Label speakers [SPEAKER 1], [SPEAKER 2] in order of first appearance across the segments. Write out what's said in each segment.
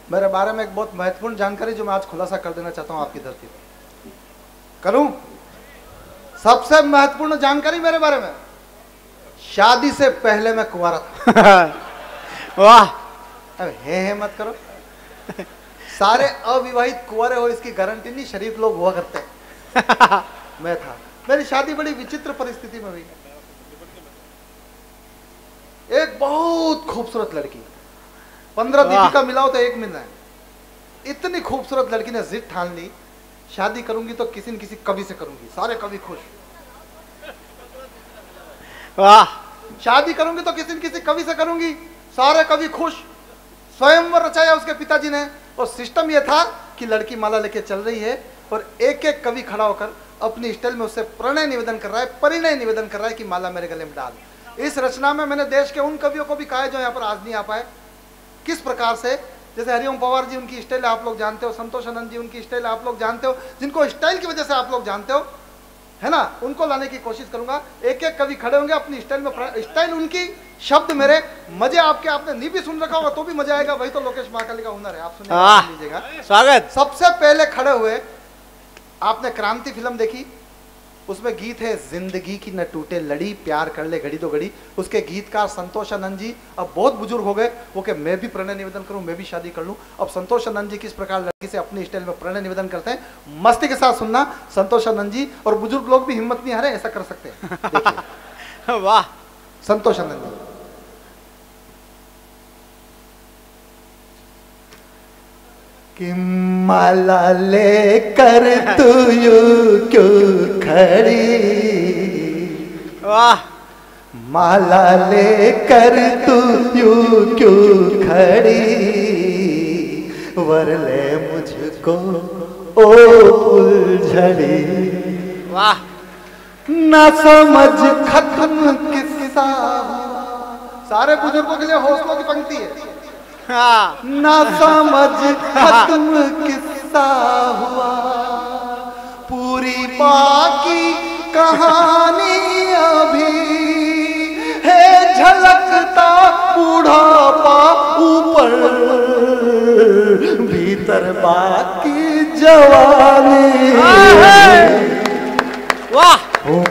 [SPEAKER 1] मेरे बारे में एक बहुत महत्वपूर्ण जानकारी जो मैं आज खुलासा कर देना चाहता हूं आपकी धरती पर। करूं? सबसे महत्वपूर्ण जानकारी मेरे बारे में, शादी से पहले मैं कुंवारा था।
[SPEAKER 2] वाह,
[SPEAKER 1] अब हे मत करो। सारे अविवाहित कुंवारे हो इसकी गारंटी नहीं, शरीफ लोग हुआ करते हैं। मैं था। मेरी शादी बड़ी विचित्र परिस्थिति में हुई। एक बहुत खूबसूरत लड़की, 15 दीपिका मिलाओ तो 1 मिल रहा है। इतनी खूबसूरत लड़की ने जिद ठान ली, शादी करूंगी तो किसी न किसी कवि से करूंगी। सारे कवि खुश।
[SPEAKER 2] वाह,
[SPEAKER 1] शादी करूंगी तो किसी न किसी कवि से करूंगी, सारे कवि खुश। स्वयंवर रचाया उसके पिताजी ने, और सिस्टम यह था कि लड़की माला लेके चल रही है और एक एक कवि खड़ा होकर अपनी स्टाइल में उससे प्रणय निवेदन कर रहा है, परिणय निवेदन कर रहा है कि माला मेरे गले में डाल। इस रचना में मैंने देश के उन कवियों को भी कहा है जो यहाँ पर आज नहीं आ पाए। किस प्रकार से, जैसे हरिओम पवार जी उनकी स्टाइल आप लोग जानते हो, संतोष आनंद जी उनकी स्टाइल आप लोग जानते हो, जिनको स्टाइल की वजह से आप लोग जानते हो, है ना, उनको लाने की कोशिश करूंगा। एक एक कवि खड़े होंगे अपनी स्टाइल में, स्टाइल उनकी, शब्द मेरे, मजे आपके। आपने नहीं भी सुन रखा होगा तो भी मजा आएगा। वही तो लोकेश महाकाली का हुनर है, आप सुन लीजिएगा।
[SPEAKER 2] स्वागत।
[SPEAKER 1] सबसे पहले खड़े हुए, आपने क्रांति फिल्म देखी, उसमें गीत है जिंदगी की न टूटे लड़ी, प्यार कर ले घड़ी तो घड़ी। उसके गीतकार संतोष आनंद जी अब बहुत बुजुर्ग हो गए, वो कि मैं भी प्रणय निवेदन करूं, मैं भी शादी कर लूं। अब संतोष आनंद जी किस प्रकार लड़की से अपनी स्टाइल में प्रणय निवेदन करते हैं, मस्ती के साथ सुनना। संतोष आनंद जी, और बुजुर्ग लोग भी हिम्मत नहीं हारे, ऐसा कर सकते हैं।
[SPEAKER 2] वाह,
[SPEAKER 1] संतोष आनंद जी। कि माला लेकर तू यूं क्यों खड़ी,
[SPEAKER 2] वाह,
[SPEAKER 1] माला लेकर तू यूं क्यों खड़ी, वर ले मुझको ओ फुलझड़ी।
[SPEAKER 2] वाह,
[SPEAKER 1] ना समझ खत्म किस्सा। सारे बुजुर्गों के लिए हौसलों की पंक्ति है।
[SPEAKER 2] हाँ,
[SPEAKER 1] ना समझ खत्म किस्सा हुआ, पूरी बाकी कहानी अभी है, झलकता बूढ़ापा ऊपर, भीतर बाकी जवानी।
[SPEAKER 2] वाह,
[SPEAKER 1] हूँ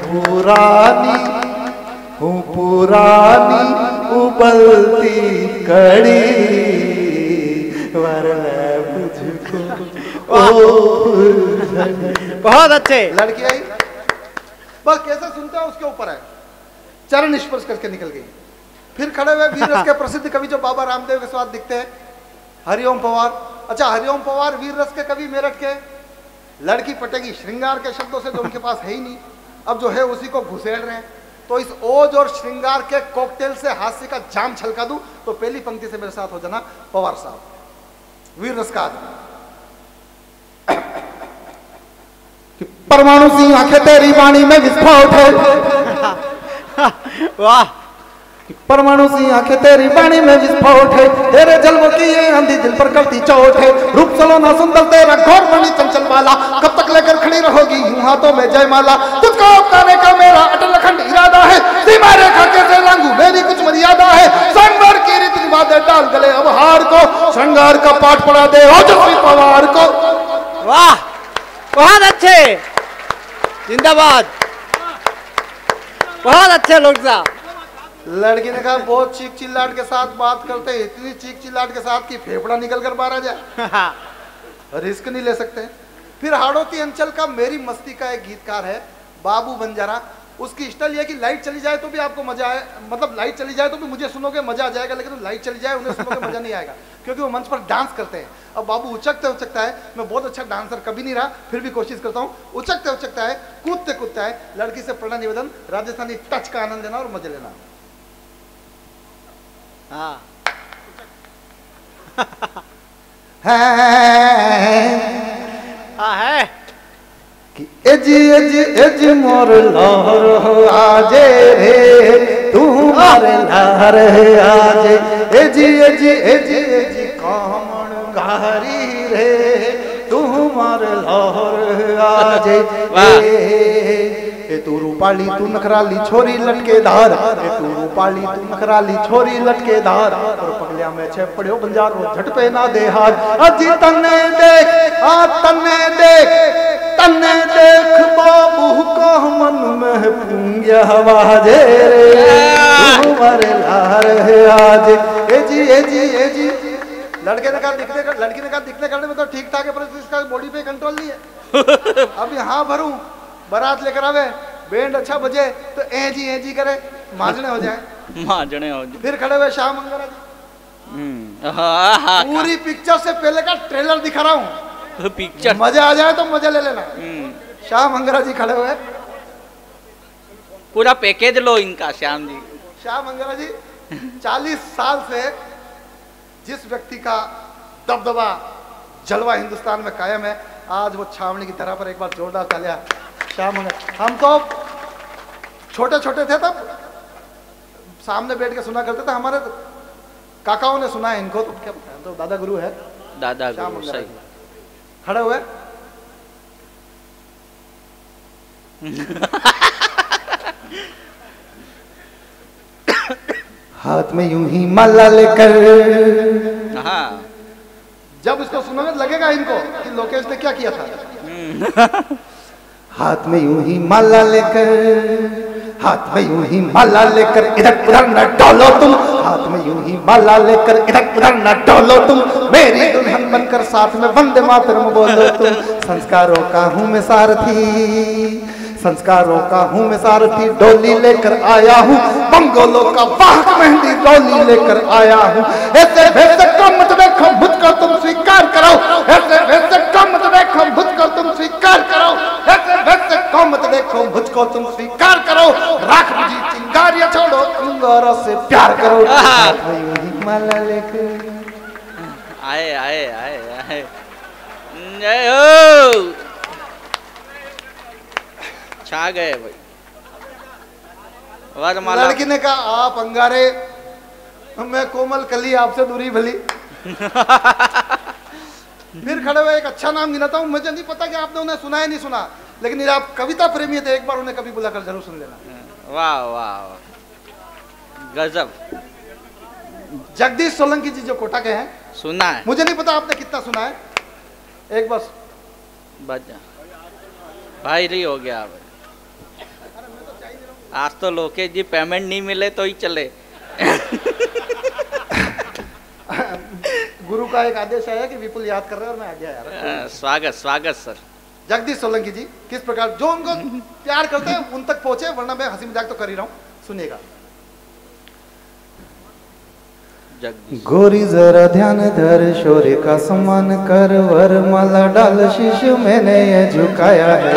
[SPEAKER 1] पुरानी उबलती कड़ी, वरना मुझको
[SPEAKER 2] बहुत अच्छे।
[SPEAKER 1] लड़की आई, बस कैसे सुनते हो उसके ऊपर है, चरण स्पर्श करके निकल गई। फिर खड़े हुए वीर रस के प्रसिद्ध कवि जो बाबा रामदेव के साथ दिखते हैं, हरिओम पवार। अच्छा, हरिओम पवार वीर रस के कवि मेरठ के। लड़की पटेगी श्रृंगार के शब्दों से जो उनके पास है ही नहीं, अब जो है उसी को घुसेड़ रहे हैं। तो इस ओज और श्रृंगार के कॉकटेल से हास्य का जाम छलका दूं तो पहली पंक्ति से मेरे साथ हो जाना, पवार साहब, वीर रस का आदमी। परमाणु सी आंखें तेरी वाणी में विस्फोट है।
[SPEAKER 2] वाह,
[SPEAKER 1] परमाणु सी आंखें तेरी वाणी में विस्फोट है, तेरे जलवों की ये आंधी दिल पर करती चोट है। रूप सलोना सुंदर तेरा घोर मणि चंचल माला, कब तक लेकर खड़ी रहोगी यूं हाथों में जयमाला। तुझको अपनाने का मेरा अटल अखंड इरादा है, सीमा रेखा कैसे लांघूं मेरी कुछ मर्यादा है। संवर की रीति रिवाजें डाल गले अब हार को, श्रृंगार का पाठ पढ़ा दे ओजस्वी पवार को।
[SPEAKER 2] वाह, बहुत अच्छे, जिंदाबाद, बहुत अच्छे लोग साहब।
[SPEAKER 1] लड़की ने कहा बहुत चीख चिल्लाट के साथ बात करते हैं, इतनी चीख चिल्लाट के साथ कि फेफड़ा निकल कर बाहर आ जाए, रिस्क नहीं ले सकते। फिर हाड़ौती अंचल का मेरी मस्ती का एक गीतकार है बाबू बंजारा। उसकी स्टाइल यह कि लाइट चली जाए तो भी आपको मजा आए, मतलब लाइट चली जाए तो भी मुझे सुनोगे मजा आ जाएगा, लेकिन लाइट चली जाए उन्हें सुनोगे मजा नहीं आएगा, क्योंकि वो मंच पर डांस करते हैं। अब बाबू उचकते उचकता है, मैं बहुत अच्छा डांसर कभी नहीं रहा, फिर भी कोशिश करता हूँ। उचकते उचकता है, कूदते कूदता है, लड़की से प्रणय निवेदन, राजस्थानी टच का आनंद लेना और मजे लेना।
[SPEAKER 2] हाँ, है
[SPEAKER 1] कि एज मोर लहर हो आजे रे, तू मोर लहर आजे, एज कामण घारी रे, तू मोर लहर आजे। ए तू रूपाली तू नखराली छोरी लटके धार, ए तू रूपाली तू नखराली छोरी लटके धार, और पगलिया में छे पड़ियो बंजारो झट पे ना दे हार। अजी तन्ने देख तन्ने देख बाबू को मन में पूंगिया आवाजे रे तू मरे लार है आज। ए जी लड़के ने कहा लड़की ने कहा दिखने करने में तो ठीक ठाक है, पर इसका बॉडी पे कंट्रोल नहीं है। अब यहाँ भरूं बारात लेकर आवे बैंड अच्छा बजे तो ए जी करे माजने हो जाए। फिर खड़े हुए श्याम मंगरा जी, पूरी पिक्चर से पहले का ट्रेलर दिखा रहा हूँ, पिक्चर मजा आ जाए तो मजा ले लेना। श्याम मंगरा जी खड़े हुए,
[SPEAKER 3] पूरा पैकेज लो इनका। श्याम
[SPEAKER 1] मंगरा जी 40 साल से जिस व्यक्ति का दबदबा जलवा हिंदुस्तान में कायम है, आज वो छावनी की तरह पर एक बार जोरदार तालियां। श्याम मंगरा, हम तो छोटे छोटे थे तब सामने बैठ के सुना करते थे, हमारे काकाओं ने सुना है इनको, तो क्या बताएं, तो दादा गुरु है,
[SPEAKER 3] दादा गुरु सही
[SPEAKER 1] खड़े हुए। हाथ में यूं ही माला लेकर, जब इसको सुनोगे लगेगा इनको कि लोकेश ने क्या किया था। हाथ में यूं ही माला लेकर, हाथ में यूं ही माला लेकर इधर उधर न डोलो तुम, हाथ में यूं ही माला लेकर इधर उधर न डोलो तुम, मेरी दुल्हन बनकर साथ में वंदे मातरम बोलो तुम। संस्कारों का हूँ मैं सारथी, संस्कारों का हूँ मैं सारथी, डोली लेकर आया हूँ बंगोलों का वाहक मेहंदी, डोली लेकर आया हूँ। ऐसे वैसे कम मत देखो मुझको तुम स्वीकार करो, ऐसे वैसे कम मत देखो मुझको तुम स्वीकार करो, ऐसे वैसे कम मत देखो मुझको तुम स्वीकार करो। राख मुझी चिंगारियां छोड़ो, अंगारों से प्यार करो। माला लेकर
[SPEAKER 3] आए आए आए आए जय हो, छा गए भाई।
[SPEAKER 1] लड़की ने कहा आप अंगारे, मैं कोमल कली, आपसे दूरी भली। फिर खड़े हुए एक अच्छा नाम गिनाता हूँ, मुझे नहीं पता कि आपने उन्हें सुना है नहीं सुना, लेकिन आप कविता प्रेमी थे, एक बार उन्हें कभी बुलाकर जरूर सुन लेना।
[SPEAKER 3] वाह वाह गजब।
[SPEAKER 1] जगदीश सोलंकी जी जो कोटा के हैं,
[SPEAKER 3] सुना है,
[SPEAKER 1] मुझे नहीं पता आपने कितना सुना है, एक बस
[SPEAKER 3] बजा भाई रही हो गया। आज तो लोकेश जी पेमेंट नहीं मिले तो ही चले।
[SPEAKER 1] गुरु का एक आदेश आया कि विपुल याद कर रहे हैं और मैं आ गया यार।
[SPEAKER 3] स्वागत स्वागत सर।
[SPEAKER 1] जगदीश सोलंकी जी किस प्रकार जो उनको प्यार करते हैं उन तक पहुंचे, वरना मैं हंसी मजाक तो कर ही रहा हूँ, सुनिएगा। गोरी जरा ध्यान धर, शौर्य का सम्मान कर, वरमाला डाल शीश मैंने ये झुकाया है।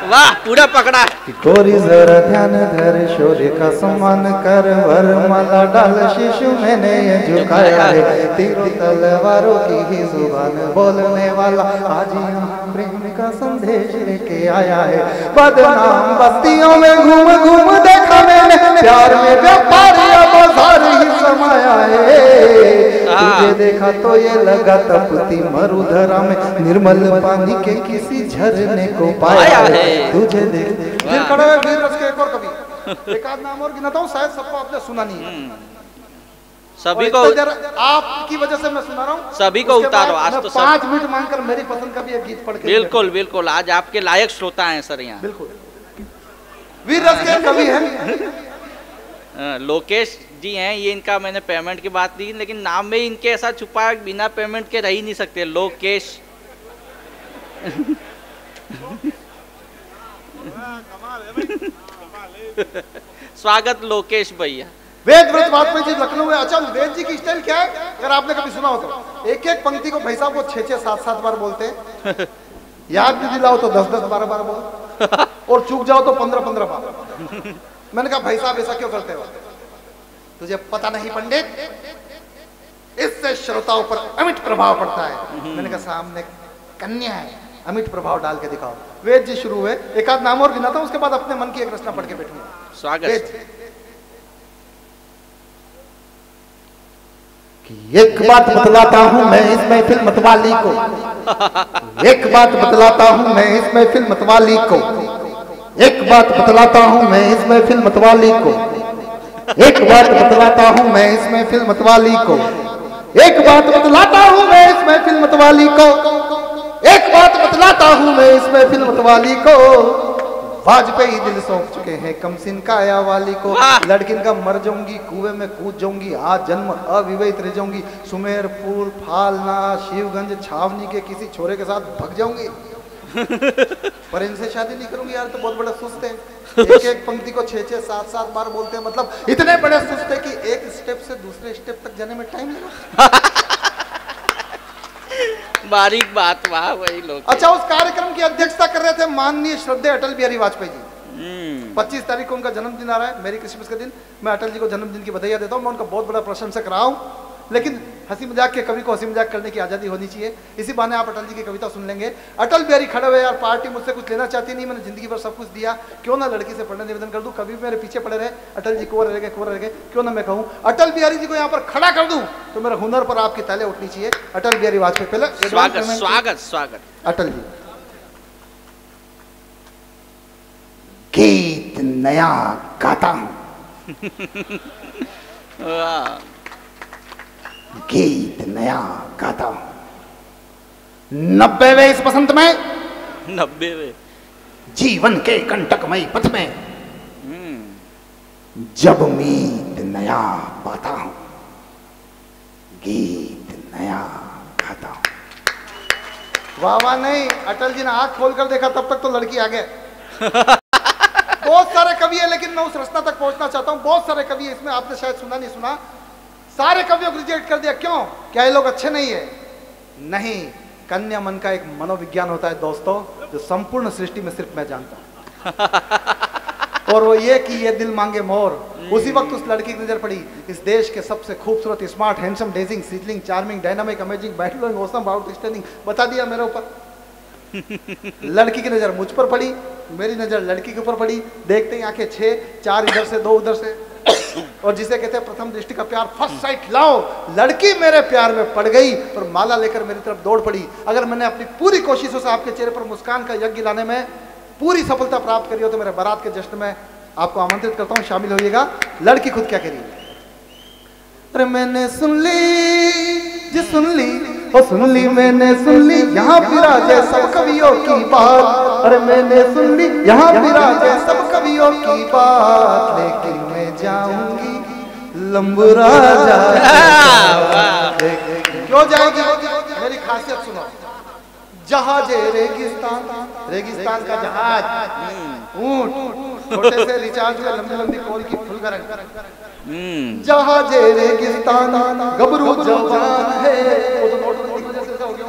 [SPEAKER 3] वाह पूरा पकड़ा।
[SPEAKER 1] गोरी जरा ध्यान धर, शौर्य का सम्मान कर, वरमाला डाल शीश मैंने ये झुकाया है। तीरों तलवारों की ही जुबान बोलने वाला आज यहाँ प्रेम का संदेश लेके आया है। बदनाम बस्तियों में घूम घूम देखा मैंने, प्यार में व्यापारिया बाजार ही समाया है। तुझे देखा तो ये लगा तपती मरुधरा में, निर्मल पानी के किसी झरने को पाया है। तुझे देख फिर खड़े हुए वीर रस के एक और कवि, एक आध नाम और गिनाता हूँ, शायद सबको आपने सुना नहीं है।
[SPEAKER 3] सभी को
[SPEAKER 1] आपकी वजह से मैं सुना रहा हूँ,
[SPEAKER 3] सभी को उतारो। आज तो
[SPEAKER 1] 5 मिनट मांगकर मेरी पसंद का भी एक गीत पढ़ के।
[SPEAKER 3] बिल्कुल बिल्कुल, आज आपके लायक श्रोता हैं सर यहाँ।
[SPEAKER 1] बिल्कुल वीर रस के कवि हैं,
[SPEAKER 3] लोकेश जी हैं ये। इनका मैंने पेमेंट की बात की, लेकिन नाम में इनके ऐसा छुपा बिना पेमेंट के रह ही नहीं सकते, लोकेश। स्वागत लोकेश भैया।
[SPEAKER 1] वेद व्रत वाजपेयी जी लखनऊ में। अच्छा वेद जी की स्टाइल क्या है, अगर आपने कभी सुना हो तो, एक एक पंक्ति को भाई साहब वो 6-6, 7-7 बार बोलते हैं। याद भी दिलाओ तो 10-10, 12-12 बोल, और चूक जाओ तो 15-15 बार। मैंने कहा भाई साहब ऐसा क्यों करते हो? तुझे पता नहीं पंडित, इससे श्रोताओं पर अमिट प्रभाव पड़ता है। मैंने कहा सामने कन्या है, अमिट प्रभाव डाल के दिखाओ। वेद जी शुरू हुए, एक आध नाम और गिनाता हूं, उसके बाद अपने मन की एक रचना पढ़ के बैठूंगा।
[SPEAKER 3] स्वागत।
[SPEAKER 1] एक बात बतलाता हूं मैं इस महफिल मतवाली को, एक बात बतलाता हूं मैं इस महफिल मतवाली को, एक बात बतलाता हूं मैं इस महफिल मतवाली को, एक बात बतलाता हूं मैं इस महफिल मतवाली को, एक बात बतलाता हूं मैं इस महफिल मतवाली को, एक बात बतलाता हूं मैं इस महफिल मतवाली को। वाजपेयी दिल सौंप चुके हैं कमसिन का आया वाली को, लड़किन का मर जाऊंगी कुएं में कूद जाऊंगी, आज जन्म अविवाहित रह जाऊंगी, सुमेरपुर फालना शिवगंज छावनी के किसी छोरे के साथ भग जाऊंगी, पर इनसे शादी नहीं करूंगी यार, तो बहुत बड़ा सुस्त है। एक एक पंक्ति को 6-6 7-7 बार बोलते हैं, मतलब इतने बड़े सुस्त है कि एक स्टेप से दूसरे स्टेप तक जाने में टाइम लगा।
[SPEAKER 3] बारीक बात, वाह वही लोग।
[SPEAKER 1] अच्छा, उस कार्यक्रम की अध्यक्षता कर रहे थे माननीय श्रद्धेय अटल बिहारी वाजपेयी जी। 25 तारीख को उनका जन्मदिन आ रहा है, मेरी क्रिसमस के दिन। मैं अटल जी को जन्मदिन की बधाई देता हूँ, मैं उनका बहुत बड़ा प्रशंसक रहा हूँ, लेकिन हंसी मजाक के कवि को हंसी मजाक करने की आज़ादी होनी चाहिए। इसी बहाने आप अटल जी की कविता सुन लेंगे। अटल बिहारी खड़े हुए, यार पार्टी मुझसे कुछ लेना चाहती नहीं, मैंने जिंदगी भर सब कुछ दिया, क्यों ना लड़की से पढ़ने निवेदन कर दूं, कभी भी मेरे पीछे पड़े रहे अटल जी कुंवर रह गए, क्यों ना मैं कहूं अटल बिहारी जी को यहाँ पर खड़ा कर दूं, तो मेरे हुनर पर आपकी ताले उठनी चाहिए। अटल बिहारी वाजपेयी, पहले
[SPEAKER 3] स्वागत स्वागत स्वागत।
[SPEAKER 1] अटल जी। गीत नया गाता हूं, गीत नया गाता हूं, 90वें इस बसंत में,
[SPEAKER 3] 90वें
[SPEAKER 1] जीवन के कंटकमयी पथ में, जब उम्मीद नया पाता हूं, गीत नया गाता हूं। वाह वाह नहीं, अटल जी ने आंख खोलकर देखा तब तक तो लड़की आ गए। बहुत सारे कवि है, लेकिन मैं उस रचना तक पहुंचना चाहता हूं। बहुत सारे कवि है इसमें, आपने शायद सुना नहीं सुना, सारे कवियों को रिजेक्ट कर दिया। क्यों? क्या ये लोग अच्छे नहीं है? नहीं, कन्या मन का एक मनोविज्ञान होता है दोस्तों, जो संपूर्ण सृष्टि में सिर्फ मैं जानता हूं, और वो ये कि ये दिल मांगे मोर। उसी वक्त उस लड़की की नजर पड़ी, इस देश के सबसे खूबसूरत, smart, handsome, dashing, sizzling, charming, dynamic, amazing, battling, awesome, outstanding, बता दिया मेरे ऊपर। लड़की की नजर मुझ पर पड़ी, मेरी नजर लड़की के ऊपर पड़ी, देखते ही आंखें 6, 4 इधर से 2 उधर से, और जिसे कहते हैं प्रथम दृष्टि का प्यार, फर्स्ट साइट लाओ। लड़की मेरे प्यार में पड़ गई और माला लेकर मेरी तरफ दौड़ पड़ी। अगर मैंने अपनी पूरी कोशिशों से आपके चेहरे पर मुस्कान का यज्ञ लाने में पूरी सफलता प्राप्त करी हो, तो मेरे बारात के जश्न में आपको आमंत्रित करता हूं, शामिल होइएगा। लड़की खुद क्या कह रही है? अरे मैंने सुन ली जी, सुन ली, ओ सुन ली, मैंने सुन ली, यहाँ विराजे सब कवियों की बात। अरे मैंने सुन ली, यहाँ विराजे सब कवियों की बात, लेकिन मैं जाऊंगी लंबू राजा। क्यों जाएगी? मेरी खासियत सुनो। जहाजे रेगिस्तान, रेगिस्तान का जहाज, ऊंट, छोटे से रिचार्ज में लंबी लंबी कॉल की फुल करंट। जहाजे रेगिस्तान, गबरू जवान है, वो तो नोटबंदी की वजह से हो गया।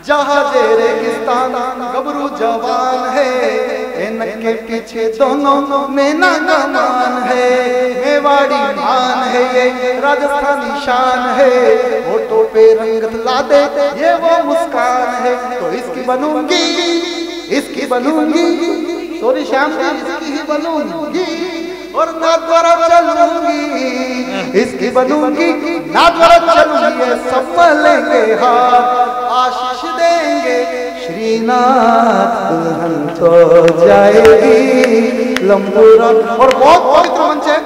[SPEAKER 1] जहाजे रेगिस्तान, गबरू जवान है, इनके के पीछे दोनों में नामान है, मेवाड़ी मान है ये, राजस्थानी शान है, होठों पे रंगत ला दे ये वो मुस्कान है, तो इसकी बनूंगी, इसकी बनूंगी, सॉरी श्याम जी, इसकी ही बनूंगी और नाद्वारा चलूंगी, इसकी बनूंगी, नाद्वारा चलूंगी, सब लेंगे हाथ, आशीष देंगे श्रीनाथ, दुल्हन तो जाएगी लंबूरा। और बहुत पवित्र मंच है,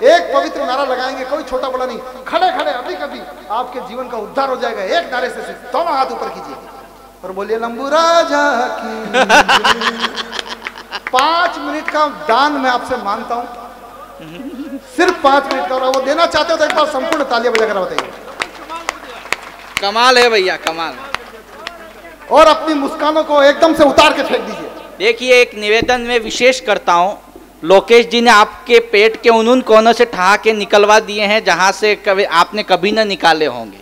[SPEAKER 1] एक पवित्र नारा लगाएंगे, कोई छोटा बड़ा नहीं, खड़े खड़े अभी कभी आपके जीवन का उद्धार हो जाएगा। एक नारे से सिर्फ दोनों हाथ ऊपर कीजिए और बोलिए लंबू राजा की। 5 मिनट का दान मैं आपसे मांगता हूं, सिर्फ 5 मिनट का, और वो देना चाहते हो तो एक बार संपूर्ण तालियां बजाकर बताइए।
[SPEAKER 3] कमाल है भैया, कमाल।
[SPEAKER 1] और अपनी मुस्कानों को एकदम से उतार के फेंक दीजिए।
[SPEAKER 3] देखिए, एक निवेदन में विशेष करता हूं, लोकेश जी ने आपके पेट के उन कोनों से ठहाके निकलवा दिए हैं जहां से कभी आपने कभी ना निकाले होंगे,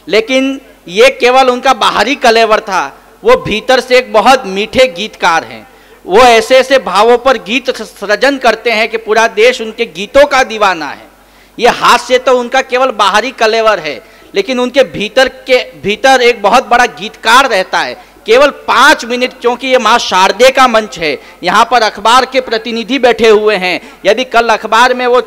[SPEAKER 3] लेकिन ये केवल उनका बाहरी कलेवर था, वो भीतर से एक बहुत मीठे गीतकार हैं। वो ऐसे ऐसे भावों पर गीत सृजन करते हैं कि पूरा देश उनके गीतों का दीवाना है। ये हास्य तो उनका केवल बाहरी कलेवर है, लेकिन उनके भीतर एक बहुत बड़ा गीतकार रहता है। केवल 5 मिनट, क्योंकि ये माँ शारदे का मंच है, यहाँ पर अखबार के प्रतिनिधि बैठे हुए हैं। यदि कल अखबार में वो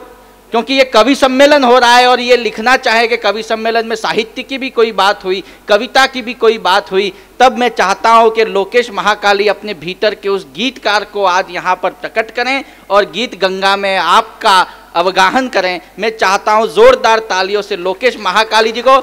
[SPEAKER 3] क्योंकि ये कवि सम्मेलन हो रहा है और ये लिखना चाहे कि कवि सम्मेलन में साहित्य की भी कोई बात हुई, कविता की भी कोई बात हुई, तब मैं चाहता हूँ कि लोकेश महाकाली अपने भीतर के उस गीतकार को आज यहाँ पर प्रकट करें और गीत गंगा में आपका अवगाहन करें। मैं चाहता हूँ जोरदार तालियों से लोकेश महाकाली जी को।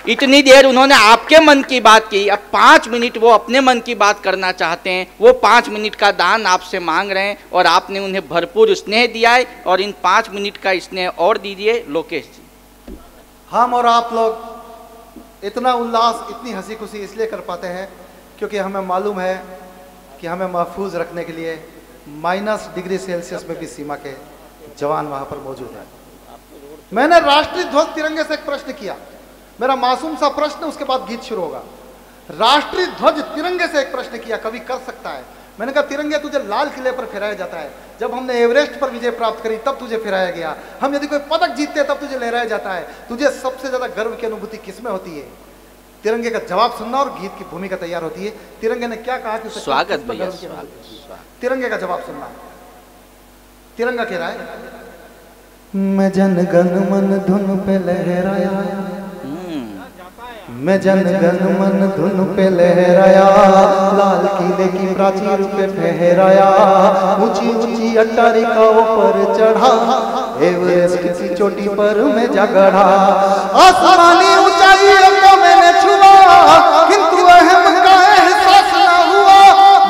[SPEAKER 3] इतनी देर उन्होंने आपके मन की बात की, अब 5 मिनट वो अपने मन की बात करना चाहते हैं। वो 5 मिनट का दान आपसे मांग रहे हैं और आपने उन्हें भरपूर स्नेह दिया है और इन 5 मिनट का स्नेह और दीजिए लोकेश जी।
[SPEAKER 1] हम और आप लोग इतना उल्लास, इतनी हंसी खुशी इसलिए कर पाते हैं क्योंकि हमें मालूम है कि हमें महफूज रखने के लिए -डिग्री सेल्सियस में भी सीमा के जवान वहाँ पर मौजूद है। मैंने राष्ट्रीय ध्वज तिरंगे से एक प्रश्न किया, मेरा मासूम सा प्रश्न, उसके बाद गीत शुरू होगा। राष्ट्रीय ध्वज तिरंगे से एक प्रश्न किया, कवि कर सकता है? मैंने कहा तिरंगे तुझे लाल किले पर फहराया जाता है, जब हमने एवरेस्ट पर विजय प्राप्त करी तब तुझे फहराया गया, हम यदि कोई पदक जीतते हैं तब तुझे लहराया जाता है। तुझे सबसे ज्यादा गर्व की अनुभूति किसमें होती है? तिरंगे का जवाब सुनना और गीत की भूमिका तैयार होती है। तिरंगे ने क्या कहा कि
[SPEAKER 3] स्वागत भैया,
[SPEAKER 1] तिरंगे का जवाब सुनना। तिरंगा कह रहा है, मैं जन गण मन धुन पे लहराया, मैं जन गण मन धुन पे लहराया, लाल किले की प्राचीर पे फहराया, ऊंची ऊंची अट्टारिकाओं पर चढ़ा, एवरेस्ट की चोटी पर मैं जा गड़ा, आसमानी ऊंचाइयों को मैंने छुआ, किंतु अहम का एहसास ना हुआ,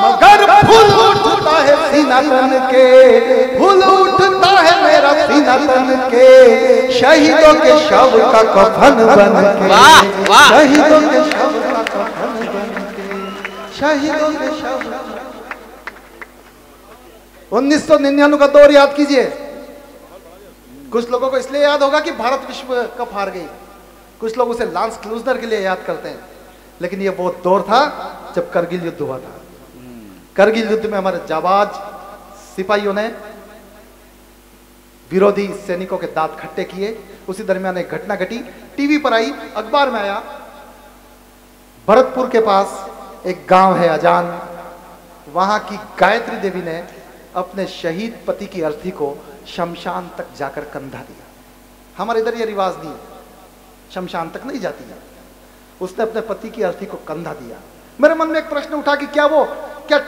[SPEAKER 1] मगर फूल उठता है सीना तन के, फूल उठता है मेरा सीना तन के, शहीदों के शव का कफन बन के, शहीदों के शव का कफन बन के, शहीदों के शव। 1999 का दौर याद कीजिए। कुछ लोगों को इसलिए याद होगा कि भारत विश्व कप हार गई, कुछ लोग उसे लांस क्लूजनर के लिए याद करते हैं, लेकिन ये वो दौर था जब करगिल युद्ध हुआ था। करगिल युद्ध में हमारे जाबाज सिपाहियों ने विरोधी सैनिकों के दांत खट्टे किए। उसी दरमियान एक घटना घटी, टीवी पर आई, अखबार में आया, भरतपुर के पास एक गांव है अजान, वहां की गायत्री देवी ने अपने शहीद पति की अर्थी को शमशान तक जाकर कंधा दिया। हमारे इधर ये रिवाज नहीं है, शमशान तक नहीं जाती है। उसने अपने पति की अर्थी को कंधा दिया। मेरे मन में एक प्रश्न उठा कि क्या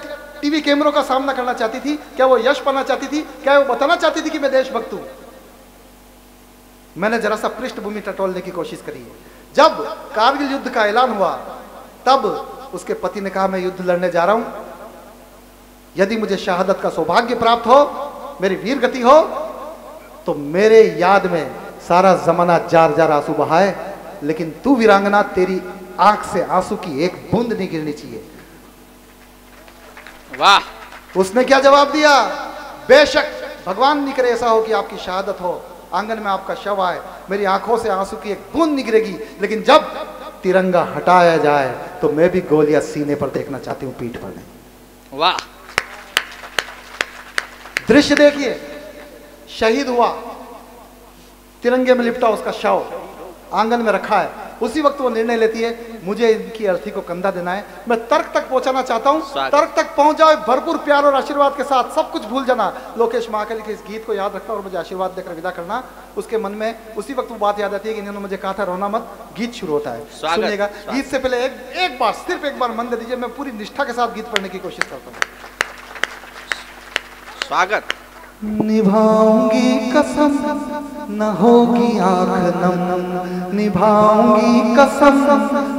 [SPEAKER 1] टीवी कैमरों का सामना करना चाहती थी? क्या वो यश पाना चाहती थी? क्या वो बताना चाहती थी कि मैं देशभक्त हूं? मैंने जरा सा पृष्ठभूमि टटोलने की कोशिश करी। जब कारगिल युद्ध का ऐलान हुआ तब उसके पति ने कहा, मैं युद्ध लड़ने जा रहा हूं, यदि मुझे शहादत का सौभाग्य प्राप्त हो, मेरी वीर गति हो, तो मेरे याद में सारा जमाना जार जार आंसू बहाए, लेकिन तू वीरांगना, तेरी आंख से आंसू की एक बूंद नहीं गिरनी चाहिए।
[SPEAKER 3] वाह!
[SPEAKER 1] उसने क्या जवाब दिया? बेशक भगवान नहीं करे ऐसा हो कि आपकी शहादत हो, आंगन में आपका शव आए, मेरी आंखों से आंसू की एक बूंद नहीं गिरेगी, लेकिन जब तिरंगा हटाया जाए तो मैं भी गोलियां सीने पर देखना चाहती हूं, पीठ पर नहीं।
[SPEAKER 3] वाह!
[SPEAKER 1] दृश्य देखिए, शहीद हुआ, तिरंगे में लिपटा उसका शव आंगन में रखा है। उसी वक्त वो निर्णय लेती है, मुझे इनकी अर्थी को कंधा देना है। मैं तर्क तक पहुंचाना चाहता हूं, तर्क तक पहुंच जाओ, भरपूर प्यार और आशीर्वाद के साथ, सब कुछ भूल जाना। लोकेश महाकाली के इस गीत को याद रखना और मुझे आशीर्वाद देकर विदा करना। उसके मन में उसी वक्त वो बात याद आती है कि इन्होंने मुझे कहा था रोना मत। गीत शुरू होता है, सुनिएगा। गीत से पहले एक बार, सिर्फ एक बार मन दे दीजिए, मैं पूरी निष्ठा के साथ गीत पढ़ने की कोशिश करता हूँ।
[SPEAKER 3] स्वागत।
[SPEAKER 1] निभाऊंगी कसम न होगी आँख नम, निभाऊंगी कसम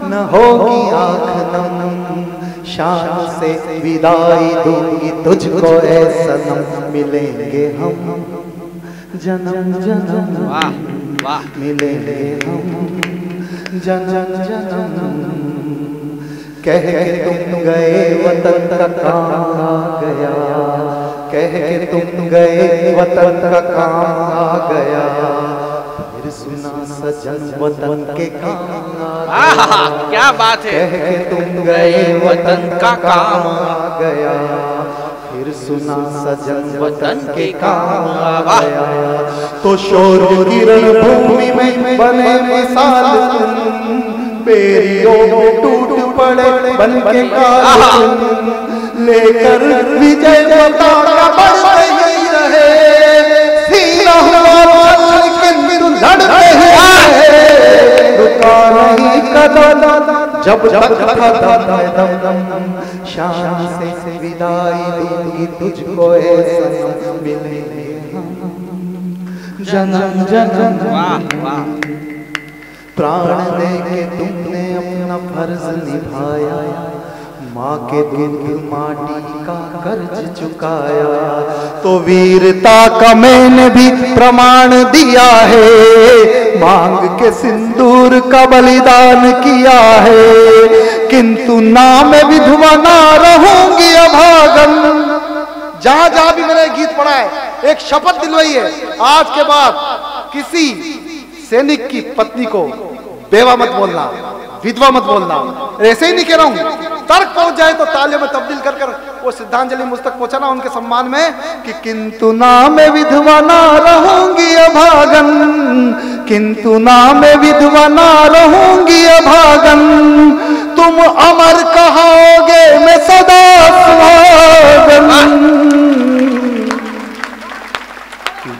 [SPEAKER 1] न होगी आँख नम, शान से विदाई दूंगी तुझको ऐ सनम, मिलेंगे हम जन्म जन्म,
[SPEAKER 3] वाह वाह,
[SPEAKER 1] मिलेंगे हम जन्म जन्म, कह के तुम गए वतन का काम आ गया, कह के तुम गए वतन का काम आ गया, फिर सुना सजन वतन के काम आ गया,
[SPEAKER 3] क्या बात है।
[SPEAKER 1] कह के तुम गए वतन का काम आ गया, फिर सुना सजन वतन के काम आ गया। तो शोर किरण भूमि में बने मिसाल तुम, बेरियों में टूट पड़े बन के काल, लेकर विजय पताका बढ़ते ही रहे, सीना हुआ जब तक था दम शान से विदाई दूंगी तुझको ऐसा मिलेंगे जन्म जन्म।
[SPEAKER 3] वाह वाह।
[SPEAKER 1] प्राण दे के तुमने अपना फर्ज निभाया, माँ के दूध माटी का कर्ज चुकाया, तो वीरता का मैंने भी प्रमाण दिया है, मांग के सिंदूर का बलिदान किया है, किंतु नाम विधवा ना रहूंगी अभागन। जहां जहां भी मैंने गीत पढ़ा है, एक शपथ दिलवाई है, आज के बाद किसी सैनिक की पत्नी को बेवा मत बोलना, विधवा मत बोलना। ऐसे ही नहीं कह रहा हूं, तर्क पहुंच जाए तो तालियों में तब्दील कर कर वो श्रद्धांजलि मुझ तक पहुंचाना उनके सम्मान में कि किंतु नाम विधवा ना रहूंगी अभागन, किंतु नाम विधवा ना रहूंगी अभागन, तुम अमर कहोगे मैं सदा सुहागन।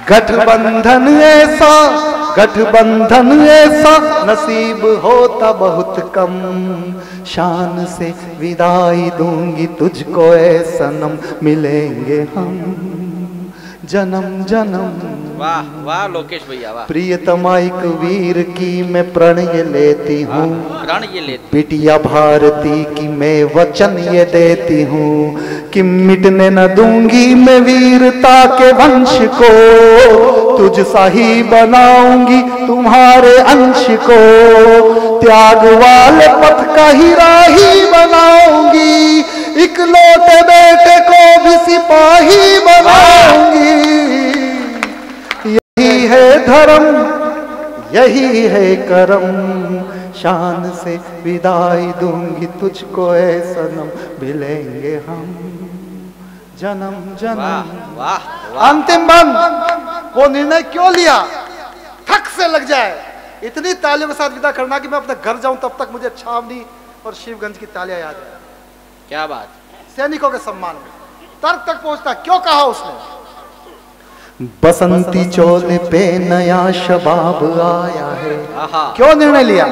[SPEAKER 1] गठबंधन ऐसा, गठबंधन ऐसा नसीब होता बहुत कम, शान से विदाई दूंगी तुझको ऐ सनम, मिलेंगे हम जन्म जन्म।
[SPEAKER 3] वाह वाह लोकेश भैया वाह।
[SPEAKER 1] प्रियतमा एक वीर की मैं प्रणय लेती हूँ,
[SPEAKER 3] प्रण ये लेते।
[SPEAKER 1] बिटिया भारती की मैं वचन ये देती हूँ कि मिटने न दूंगी मैं वीरता के वंश को, तुझ सा ही बनाऊंगी तुम्हारे अंश को, त्याग वाले पथ का ही राही बनाऊंगी, इकलौते बेटे को भी सिपाही बनाऊंगी। यही है धर्म, यही है करम, शान से विदाई दूंगी तुझको ऐ सनम, मिलेंगे हम जन्म जन्म।
[SPEAKER 3] वाह वाह।
[SPEAKER 1] अंतिम बंद, वो निर्णय क्यों लिया, ठक से लग जाए। इतनी तालियों के साथ विदा करना कि मैं अपने घर जाऊं तब तक मुझे छावनी और शिवगंज की तालियां याद है।
[SPEAKER 3] क्या बात।
[SPEAKER 1] सैनिकों के सम्मान में तर्क तक पहुंचता। क्यों कहा उसने, बसंती चोले पे नया शबाब आया है। क्यों निर्णय लिया,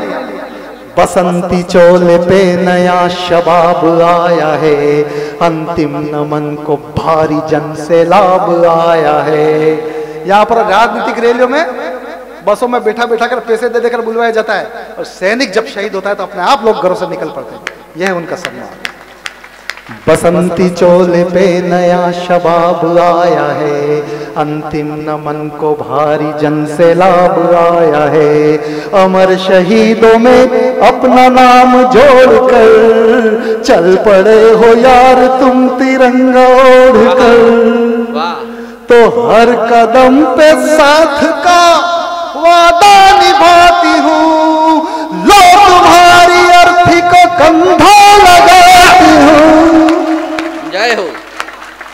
[SPEAKER 1] बसंती चोले पे नया शबाब आया है, अंतिम नमन को भारी जन से लाभ आया है। यहाँ पर राजनीतिक रैलियों में बसों में बैठा बैठा कर पैसे दे देकर बुलवाया जाता है, और सैनिक जब शहीद होता है तो अपने आप लोग घरों से निकल पड़ते हैं। यह है उनका सम्मान। बसंती चोले पे नया शबाब आया है, अंतिम नमन को भारी जन से लाभ आया है, अमर शहीदों में अपना नाम जोड़कर चल पड़े हो यार तुम तिरंगा ओढ़कर, तो हर कदम पे साथ का वादा निभाती हूँ, लो तुम्हारी अर्थी को कंधा लगाती हूँ।
[SPEAKER 3] जय हो,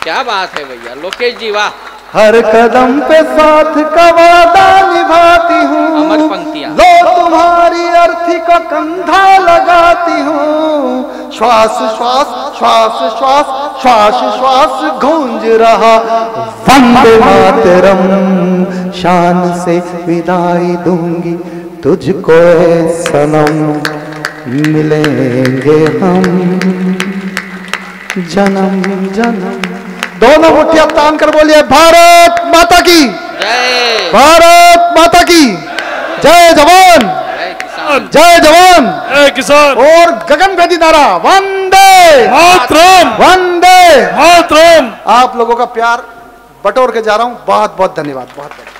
[SPEAKER 3] क्या बात है भैया लोकेश जी वाह।
[SPEAKER 1] हर कदम पे साथ का वादा निभाती हूँ,
[SPEAKER 3] अमर पंक्तियां।
[SPEAKER 1] लो तुम्हारी अर्थी को कंधा लगाती हूँ, श्वास श्वास श्वास श्वास श्वास श्वास गूंज रहा वंदे मातरम, शान से विदाई दूंगी तुझको सनम, मिलेंगे हम जन्म जन्म। दोनों मुट्ठियां तान कर बोलिए भारत माता की
[SPEAKER 3] जय,
[SPEAKER 1] भारत माता की जय। जवान जय जवान
[SPEAKER 4] जय किसान
[SPEAKER 1] और गगनभेदी नारा वंदे
[SPEAKER 4] मातरम,
[SPEAKER 1] वंदे
[SPEAKER 4] मातरम।
[SPEAKER 1] आप लोगों का प्यार बटोर के जा रहा हूं। बहुत बहुत धन्यवाद। बहुत बहुत